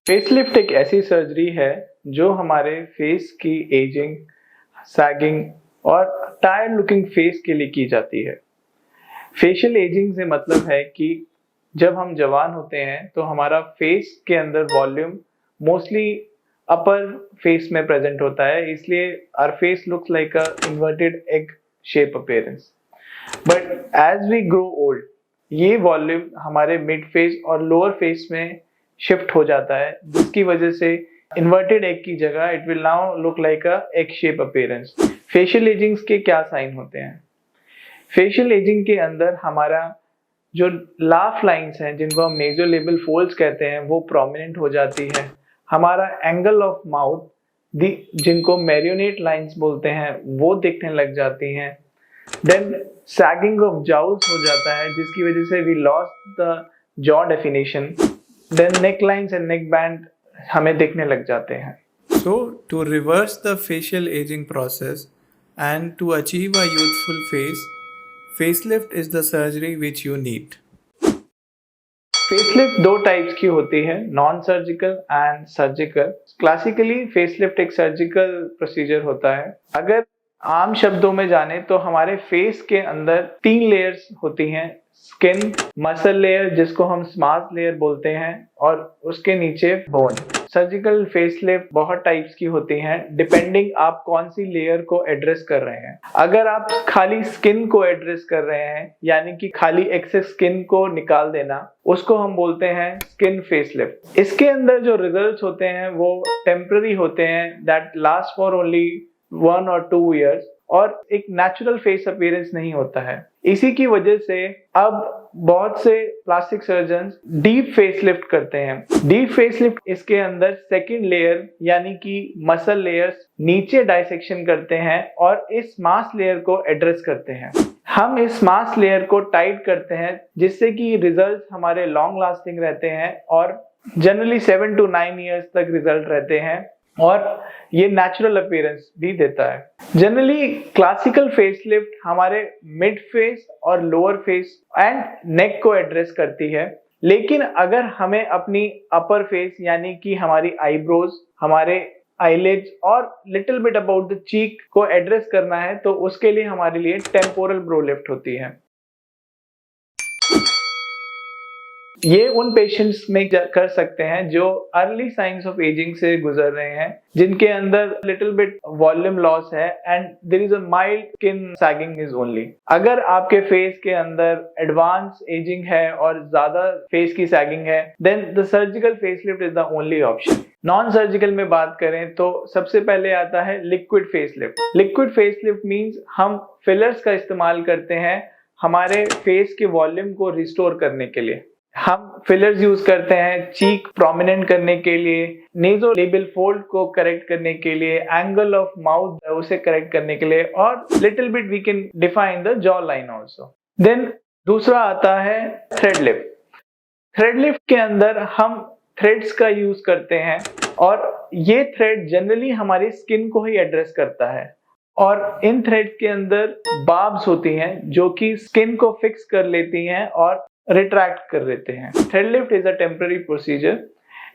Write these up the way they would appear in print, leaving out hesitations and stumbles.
Facelift एक ऐसी surgery है जो हमारे फेस की एजिंग, सैगिंग और टायर्ड लुकिंग फेस के लिए की जाती है। फेशियल एजिंग से मतलब है कि जब हम जवान होते हैं तो हमारा फेस के अंदर वॉल्यूम मोस्टली अपर फेस में प्रेजेंट होता है, इसलिए our face looks like a inverted egg shape appearance. But as we grow old ये वॉल्यूम हमारे मिड फेस और लोअर फेस में शिफ्ट हो जाता है, जिसकी वजह से इन्वर्टेड एग की जगह it will now look like a egg shape appearance. Facial ageing के क्या साइन होते हैं? फेशियल एजिंग के अंदर हमारा जो लाफ लाइंस हैं, जिनको हम नेज़ोलेबियल फोल्ड्स कहते हैं, वो प्रोमिनेंट हो जाती है। हमारा एंगल ऑफ माउथ जिनको मैरियोनेट लाइंस बोलते हैं, वो दिखने लग जाती हैं। देन सैगिंग ऑफ जाउल्स हो जाता है, जिसकी वजह से we lost the jaw definition. Then neck lines and neck band हमें दिखने लग जाते हैं। So, to reverse the facial aging process and to achieve a youthful face, facelift is the surgery which you need. Facelift दो types की होती है, non surgical and surgical. Classically facelift एक सर्जिकल प्रोसीजर होता है। अगर आम शब्दों में जाने तो हमारे फेस के अंदर 3 लेयर्स होती हैं, स्किन, मसल लेयर जिसको हम स्मार्ट लेयर बोलते हैं, और उसके नीचे बोन। सर्जिकल फेसलिफ्ट बहुत टाइप्स की होती हैं, डिपेंडिंग आप कौन सी लेयर को एड्रेस कर रहे हैं। अगर आप खाली स्किन को एड्रेस कर रहे हैं, यानी कि खाली एक्सेस स्किन को निकाल देना, उसको हम बोलते हैं स्किन फेसलिफ्ट। इसके अंदर जो रिजल्ट्स होते हैं वो टेम्पररी होते हैं, दैट लास्ट फॉर ओनली 1 और 2 years, और एक नेचुरल फेस अपीयरेंस नहीं होता है। इसी की वजह से अब बहुत से प्लास्टिक सर्जन्स डीप फेसलिफ्ट करते हैं। डीप फेसलिफ्ट इसके अंदर सेकंड लेयर यानी कि मसल लेयर्स नीचे डाइसेक्शन करते हैं और इस मास लेयर को एड्रेस करते हैं। हम इस मास लेयर को टाइट करते हैं, जिससे कि रिजल्ट हमारे लॉन्ग लास्टिंग रहते हैं और जनरली 7 to 9 years तक रिजल्ट रहते हैं, और ये नेचुरल अपीयरेंस भी देता है। जनरली क्लासिकल फेसलिफ्ट हमारे मिड फेस और लोअर फेस एंड नेक को एड्रेस करती है, लेकिन अगर हमें अपनी अपर फेस यानी कि हमारी आईब्रोज, हमारे आईलिड्स और little bit about the cheek को एड्रेस करना है, तो उसके लिए हमारे लिए टेम्पोरल ब्रो लिफ्ट होती है। ये उन पेशेंट्स में कर सकते हैं जो अर्ली साइंस ऑफ एजिंग से गुजर रहे हैं, जिनके अंदर लिटिल बिट वॉल्यूम लॉस है and there is a mild skin sagging is only. अगर आपके फेस के अंदर एडवांस एजिंग है और ज्यादा फेस की सैगिंग है, then the surgical facelift is the only option. Non surgical में बात करें तो सबसे पहले आता है liquid facelift. Liquid facelift means हम फिलर्स का इस्तेमाल करते हैं हमारे फेस के वॉल्यूम को रिस्टोर करने के लिए। हम फिलर्स यूज करते हैं चीक प्रोमिनेंट करने के लिए, नेज़ोलेबियल फोल्ड को करेक्ट करने के लिए, एंगल ऑफ माउथ उसे करेक्ट करने के लिए, और little bit we can define the jaw line also. Then दूसरा आता है थ्रेड लिफ्ट। थ्रेड लिफ्ट के अंदर हम थ्रेड्स का यूज करते हैं, और ये थ्रेड जनरली हमारी स्किन को ही एड्रेस करता है, और इन थ्रेड्स के अंदर बार्ब्स होती हैं जो कि स्किन को फिक्स कर लेती हैं और रिट्रैक्ट कर देते हैं। Thread lift is a temporary procedure.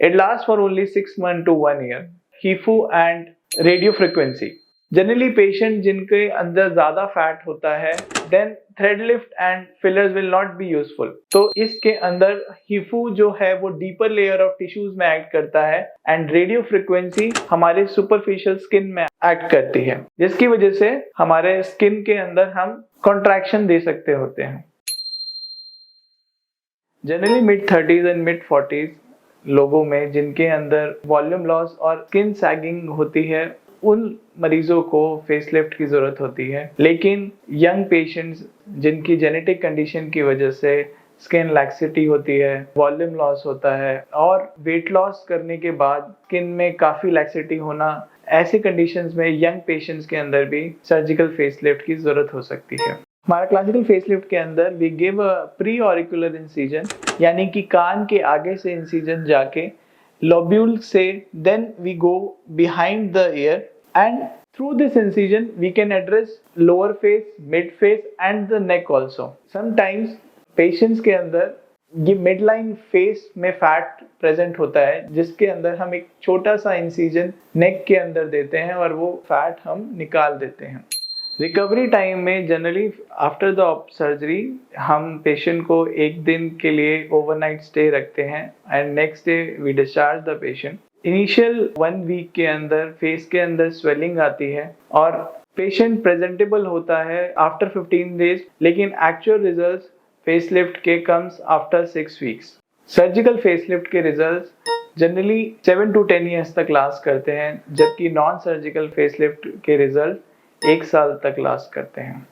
It last for only 6 months to 1 year। HIFU and radio frequency. Generally patient जिनके अंदर ज्यादा फैट होता है, then thread lift and fillers will not be useful. तो इसके अंदर हीफू जो है वो डीपर लेयर ऑफ टिश्यूज में एक्ट करता है, एंड रेडियो फ्रिक्वेंसी हमारे सुपरफिशियल स्किन में एक्ट करती है, जिसकी वजह से हमारे स्किन के अंदर हम कॉन्ट्रैक्शन दे सकते होते हैं। Generally mid 30s and mid 40s लोगों में जिनके अंदर वॉल्यूम लॉस और स्किन सैगिंग होती है, उन मरीजों को फेसलिफ्ट की जरूरत होती है। लेकिन यंग पेशेंट्स जिनकी जेनेटिक कंडीशन की वजह से स्किन लैक्सिटी होती है, वॉल्यूम लॉस होता है, और वेट लॉस करने के बाद स्किन में काफी लैक्सिटी होना, ऐसी कंडीशंस में यंग पेशेंट्स के अंदर भी सर्जिकल फेसलिफ्ट की जरूरत हो सकती है। हमारा क्लासिकल फेसलिफ्ट के अंदर we give a pre auricular incision, यानी कि कान के आगे से इंसिजन जाके लोब्यूल से then we go behind the ear, and through this incision we can address lower face, mid face and the neck also. Sometimes patients के अंदर ये मिड लाइन फेस में फैट प्रेजेंट होता है, जिसके अंदर हम एक छोटा सा इंसिजन नेक के अंदर देते हैं और वो फैट हम निकाल देते हैं। रिकवरी टाइम में जनरली आफ्टर द सर्जरी हम पेशेंट को एक दिन के लिए ओवरनाइट स्टे रखते हैं and next day we discharge the patient. Initial 1 week के अंदर फेस के अंदर स्वेलिंग आती है और पेशेंट प्रेजेंटेबल होता है आफ्टर 15 डेज, लेकिन एक्चुअल रिजल्ट्स फेसलिफ्ट के comes after 6 weeks. Surgical facelift के रिजल्ट्स जनरली 7 to 10 ईयर्स तक लास्ट करते हैं, जबकि नॉन सर्जिकल फेसलिफ्ट के रिजल्ट 1 साल तक लास्ट करते हैं।